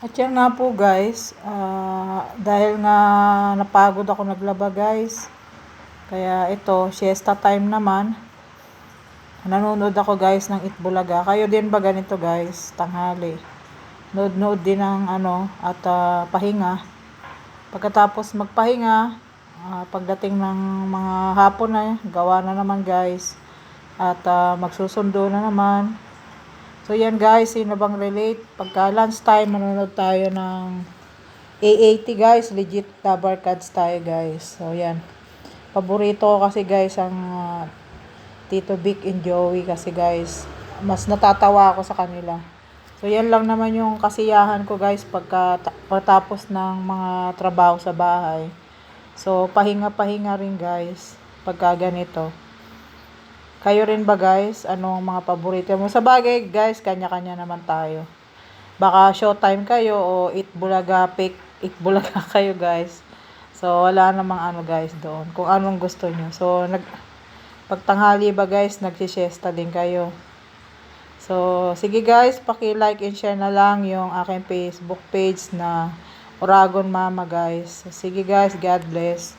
At yan nga po guys, dahil nga napagod ako naglaba guys, kaya ito, siesta time naman, nanonood ako guys ng Itbulaga. Kayo din ba ganito guys, tanghali? Nood-nood din ng at pahinga. Pagkatapos magpahinga, pagdating ng mga hapon na, gawa na naman guys. At magsusundo na naman. So yan guys, sino bang relate? Pagka lunch time, manonood tayo ng A80 guys, legit Dabar Cards tayo guys. So yan. Paborito ko kasi guys ang Tito Vic and Joey kasi guys, mas natatawa ako sa kanila. So yan lang naman yung kasiyahan ko guys pagkatapos ng mga trabaho sa bahay. So pahinga-pahinga rin guys pagka ganito. Kayo rin ba guys? Anong mga paborito mo? Sa bagay guys, kanya-kanya naman tayo. Baka showtime kayo o Itbulaga, fake Itbulaga kayo guys. So wala namang guys doon. Kung anong gusto nyo. So pagtanghali ba guys, nagsisiesta din kayo. So sige guys, paki-like and share na lang yung aking Facebook page na Oragon Mama guys. So, sige guys, God bless.